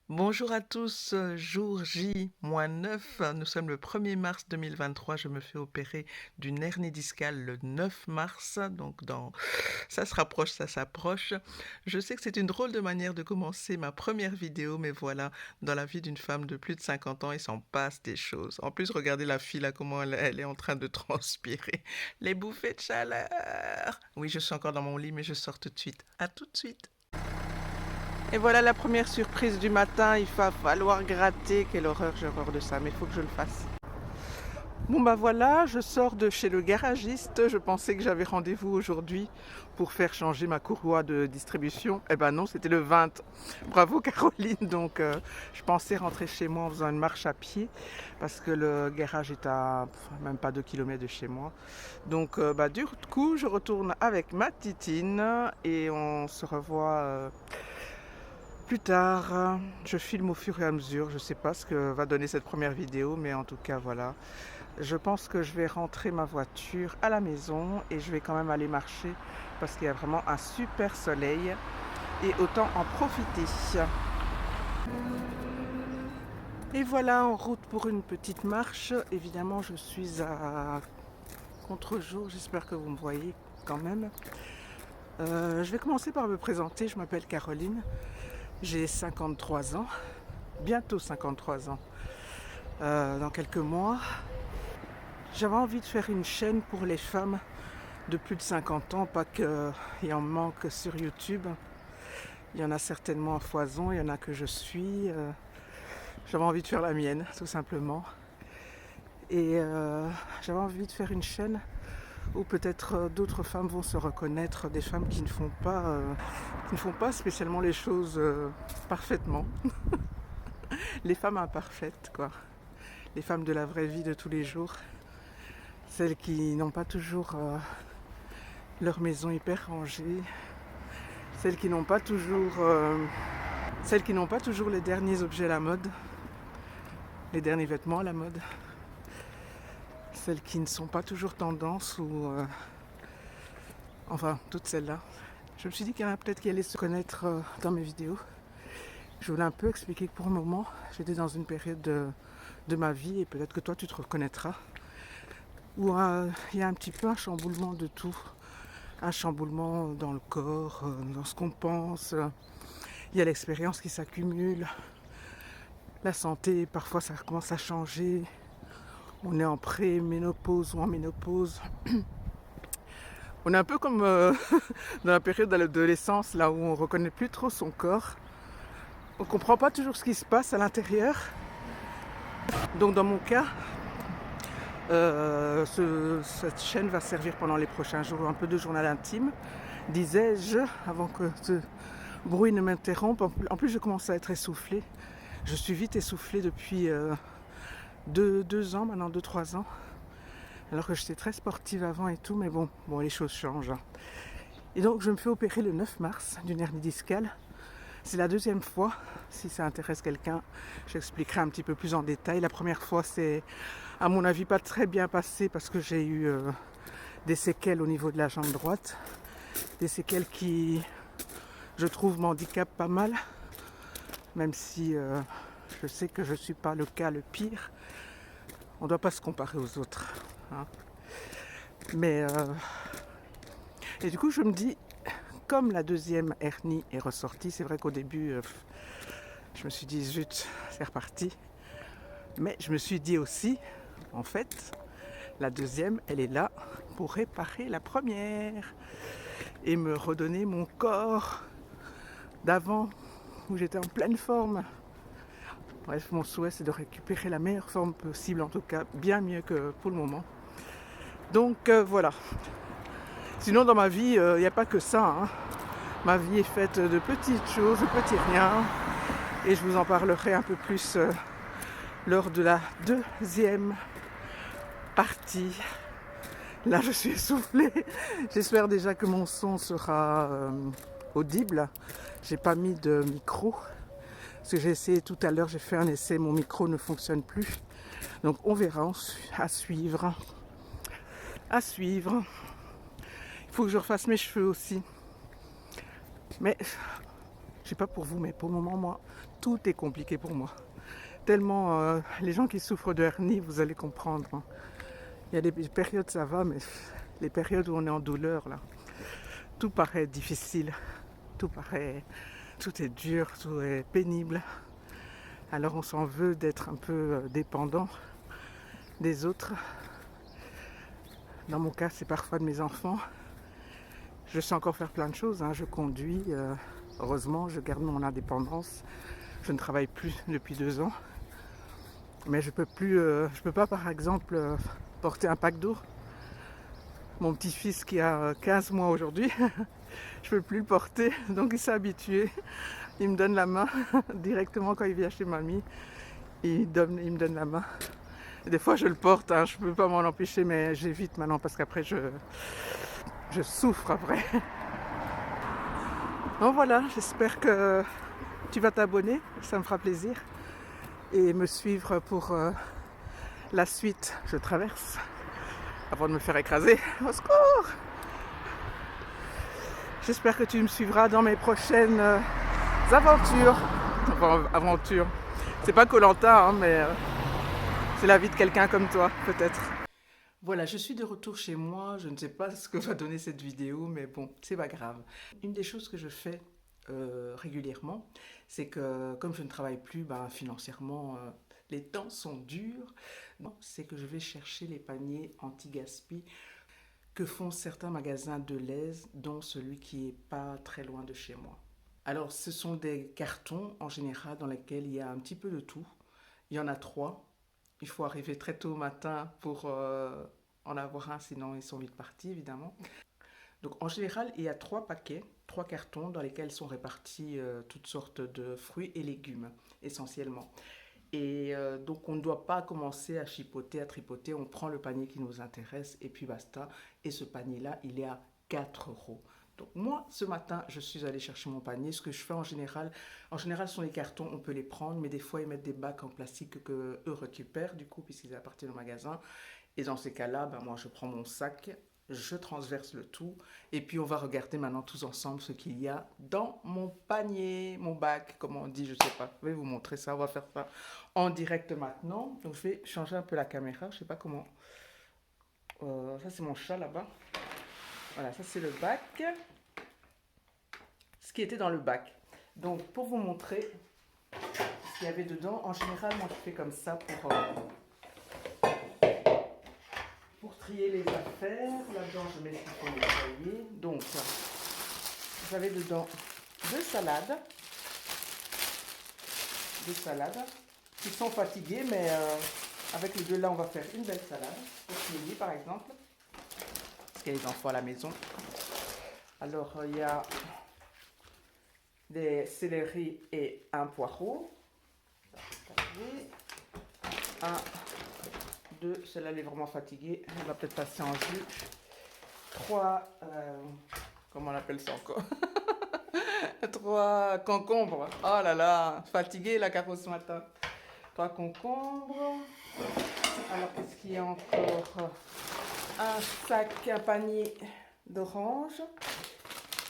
Bonjour à tous, jour J-9, nous sommes le 1er mars 2023, je me fais opérer d'une hernie discale le 9 mars, donc ça se rapproche, ça s'approche. Je sais que c'est une drôle de manière de commencer ma première vidéo, mais voilà, dans la vie d'une femme de plus de 50 ans, il s'en passe des choses. En plus, regardez la fille là, comment elle est en train de transpirer. Les bouffées de chaleur. Oui, je suis encore dans mon lit, mais je sors tout de suite. À tout de suite. Et voilà la première surprise du matin, il va falloir gratter. Quelle horreur, j'ai horreur de ça, mais il faut que je le fasse. Bon bah voilà, je sors de chez le garagiste. Je pensais que j'avais rendez-vous aujourd'hui pour faire changer ma courroie de distribution. Eh ben non, c'était le 20. Bravo Caroline. Donc je pensais rentrer chez moi en faisant une marche à pied parce que le garage est à même pas 2 kilomètres de chez moi. Donc bah du coup, je retourne avec ma titine et on se revoit plus tard. Je filme au fur et à mesure. Je ne sais pas ce que va donner cette première vidéo, mais en tout cas voilà. Je pense que je vais rentrer ma voiture à la maison et je vais quand même aller marcher parce qu'il y a vraiment un super soleil et autant en profiter. Et voilà, en route pour une petite marche. Évidemment, je suis à contre-jour. J'espère que vous me voyez quand même. Je vais commencer par me présenter. Je m'appelle Caroline. J'ai 53 ans. Bientôt 53 ans. Dans quelques mois. J'avais envie de faire une chaîne pour les femmes de plus de 50 ans, pas qu'il en manque sur YouTube. Il y en a certainement à foison, il y en a que je suis. J'avais envie de faire la mienne, tout simplement. Et j'avais envie de faire une chaîne où peut-être d'autres femmes vont se reconnaître, des femmes qui ne font pas spécialement les choses parfaitement. Les femmes imparfaites, quoi. Les femmes de la vraie vie de tous les jours. Celles qui n'ont pas toujours leur maison hyper rangée. Celles qui n'ont pas toujours les derniers objets à la mode, les derniers vêtements à la mode. Celles qui ne sont pas toujours tendance ou enfin toutes celles-là. Je me suis dit qu'il y en a peut-être qui allaient se connaître dans mes vidéos. Je voulais un peu expliquer que pour le moment, j'étais dans une période de ma vie et peut-être que toi tu te reconnaîtras où il y a un petit peu un chamboulement de tout. Un chamboulement dans le corps, dans ce qu'on pense. Il y a l'expérience qui s'accumule. La santé, parfois ça commence à changer. On est en pré-ménopause ou en ménopause. On est un peu comme dans la période de l'adolescence, là où on ne reconnaît plus trop son corps. On ne comprend pas toujours ce qui se passe à l'intérieur. Donc dans mon cas, cette chaîne va servir pendant les prochains jours un peu de journal intime, disais-je, avant que ce bruit ne m'interrompe. En plus, je commence à être essoufflée. Je suis vite essoufflée depuis 2 ans, maintenant 2-3 ans. Alors que j'étais très sportive avant et tout, mais bon, les choses changent. Et donc, je me fais opérer le 9 mars d'une hernie discale. C'est la deuxième fois. Si ça intéresse quelqu'un, j'expliquerai un petit peu plus en détail. La première fois, c'est à mon avis pas très bien passé parce que j'ai eu des séquelles au niveau de la jambe droite. Des séquelles qui, je trouve, m'handicapent pas mal. Même si je sais que je ne suis pas le cas le pire. On ne doit pas se comparer aux autres. Hein. Mais et du coup, je me dis, comme la deuxième hernie est ressortie, c'est vrai qu'au début, je me suis dit, zut, c'est reparti. Mais je me suis dit aussi, en fait, la deuxième, elle est là pour réparer la première et me redonner mon corps d'avant, où j'étais en pleine forme. Bref, mon souhait, c'est de récupérer la meilleure forme possible, en tout cas, bien mieux que pour le moment. Donc voilà. Sinon, dans ma vie, il n'y a pas que ça. Hein. Ma vie est faite de petites choses, de petits riens. Et je vous en parlerai un peu plus lors de la deuxième partie. Là, je suis essoufflée. J'espère déjà que mon son sera audible. J'ai pas mis de micro. Parce que j'ai essayé tout à l'heure, j'ai fait un essai, mon micro ne fonctionne plus. Donc on verra, à suivre. À suivre. Il faut que je refasse mes cheveux aussi. Mais, je sais pas pour vous, mais pour le moment, moi, tout est compliqué pour moi. Tellement, les gens qui souffrent de hernie, vous allez comprendre. Hein. Il y a des périodes ça va, mais les périodes où on est en douleur, là, tout paraît difficile, tout est dur, tout est pénible. Alors on s'en veut d'être un peu dépendant des autres. Dans mon cas, c'est parfois de mes enfants. Je sais encore faire plein de choses, hein. Je conduis, heureusement, je garde mon indépendance. Je ne travaille plus depuis 2 ans. Mais je peux pas par exemple porter un pack d'eau. Mon petit-fils qui a 15 mois aujourd'hui, je peux plus le porter, donc il s'est habitué. Il me donne la main directement quand il vient chez mamie. Il me donne la main. Et des fois je le porte, hein, je peux pas m'en empêcher, mais j'évite maintenant parce qu'après je souffre après. Donc voilà, j'espère que tu vas t'abonner, ça me fera plaisir. Et me suivre pour la suite. Je traverse avant de me faire écraser. Au secours! J'espère que tu me suivras dans mes prochaines aventures. Enfin, aventures. C'est pas Koh-Lanta, hein, mais c'est la vie de quelqu'un comme toi, peut-être. Voilà, je suis de retour chez moi. Je ne sais pas ce que va donner cette vidéo, mais bon, c'est pas grave. Une des choses que je fais régulièrement, c'est que comme je ne travaille plus, financièrement, les temps sont durs. C'est que je vais chercher les paniers anti-gaspi que font certains magasins de l'Aise, dont celui qui est pas très loin de chez moi. Alors, ce sont des cartons en général dans lesquels il y a un petit peu de tout. Il y en a 3. Il faut arriver très tôt au matin pour en avoir un, sinon ils sont vite partis, évidemment. Donc en général, il y a 3 paquets, 3 cartons dans lesquels sont répartis toutes sortes de fruits et légumes, essentiellement. Et donc on ne doit pas commencer à chipoter, à tripoter, on prend le panier qui nous intéresse et puis basta. Et ce panier-là, il est à 4 €. Donc moi, ce matin, je suis allée chercher mon panier. Ce que je fais en général, ce sont les cartons, on peut les prendre, mais des fois, ils mettent des bacs en plastique qu'eux récupèrent, du coup, puisqu'ils appartiennent au magasin. Et dans ces cas-là, moi, je prends mon sac, je transverse le tout, et puis on va regarder maintenant tous ensemble ce qu'il y a dans mon panier, mon bac, comme on dit, je sais pas. Je vais vous montrer ça, on va faire ça en direct maintenant. Donc je vais changer un peu la caméra, je sais pas comment. Ça c'est mon chat là-bas. Voilà, ça c'est le bac. Ce qui était dans le bac. Donc pour vous montrer ce qu'il y avait dedans, en général, moi je fais comme ça pour trier les affaires. Là-dedans, je mets ce qu'il faut nettoyer. Donc, j'avais dedans 2 salades. 2 salades qui sont fatiguées, mais avec les 2 là, on va faire une belle salade. Pour midi, par exemple. Parce qu'il y a les enfants à la maison. Alors, il y a des céleris et un poireau. 1, 2, celle-là elle est vraiment fatiguée, elle va peut-être passer en jus. 3, comment on appelle ça encore? 3 concombres. Oh là là, fatiguée la Caro ce matin. 3 concombres. Alors qu'est-ce qu'il y a encore? Un sac, un panier d'oranges.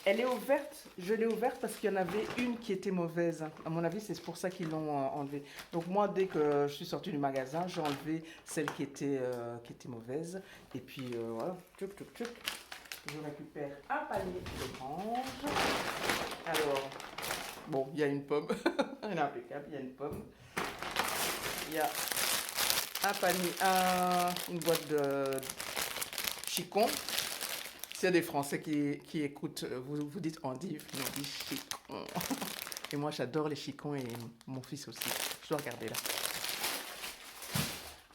Elle est ouverte, je l'ai ouverte parce qu'il y en avait une qui était mauvaise. À mon avis, c'est pour ça qu'ils l'ont enlevée. Donc moi, dès que je suis sortie du magasin, j'ai enlevé celle qui était mauvaise. Et puis voilà, tchouk, tchouk, tchouk. Je récupère un panier d'oranges. Alors, bon, il y a une pomme. Elle est impeccable, il y a une pomme. Il y a un panier, une boîte de chicons. S'il y a des Français qui écoutent, vous dites endive, mais on dit chicon. Et moi, j'adore les chicons et mon fils aussi. Je dois regarder là.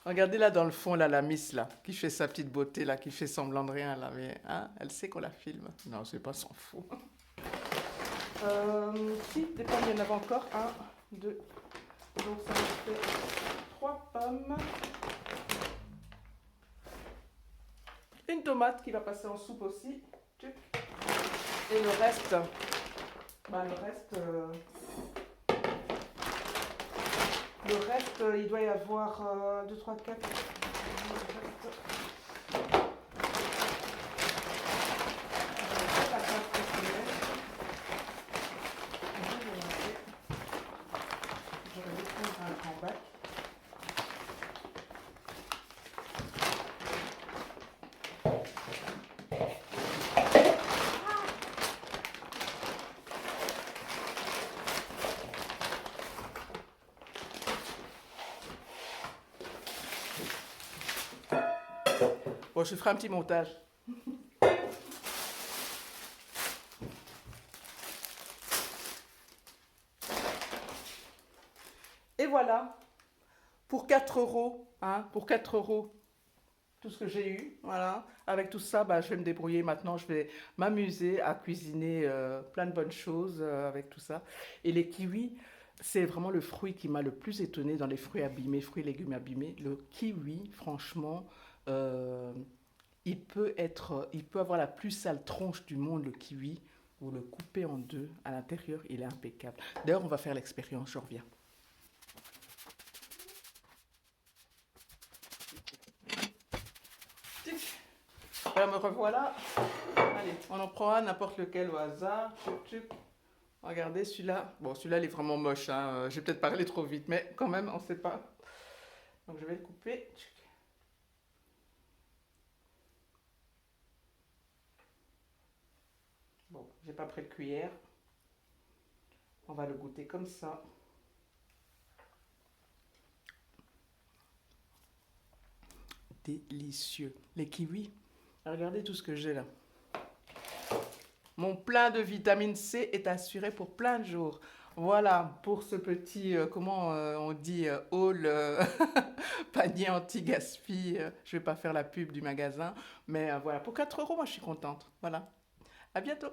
Regardez là dans le fond, là, la miss, là, qui fait sa petite beauté, là, qui fait semblant de rien, là. Mais hein, elle sait qu'on la filme. Non, c'est pas s'en fout. Si, des pommes, il y en avait encore. 1, 2. Donc, ça me fait 3 pommes. Une tomate qui va passer en soupe aussi. Et le reste, il doit y avoir 2, 3, 4. mon bac. Bon, je ferai un petit montage. Et voilà, pour 4 euros, hein, pour 4 euros, tout ce que j'ai eu, voilà. Avec tout ça, bah, je vais me débrouiller maintenant, je vais m'amuser à cuisiner plein de bonnes choses avec tout ça. Et les kiwis, c'est vraiment le fruit qui m'a le plus étonné dans les fruits abîmés, fruits et légumes abîmés. Le kiwi, franchement, euh, il peut avoir la plus sale tronche du monde, le kiwi. Vous le coupez en deux, à l'intérieur, il est impeccable. D'ailleurs, on va faire l'expérience, je reviens. Tic. Voilà, me revoilà. Allez, on en prend un, n'importe lequel au hasard. Tchuc, tchuc. Regardez celui-là. Bon, celui-là, il est vraiment moche, hein. J'ai peut-être parlé trop vite, mais quand même, on ne sait pas. Donc, je vais le couper. Tchuc. Bon, j'ai pas pris de cuillère. On va le goûter comme ça. Délicieux. Les kiwis. Regardez tout ce que j'ai là. Mon plein de vitamine C est assuré pour plein de jours. Voilà, pour ce petit, comment on dit, haul, panier anti-gaspi. Je ne vais pas faire la pub du magasin, mais voilà, pour 4 euros, moi je suis contente. Voilà, à bientôt.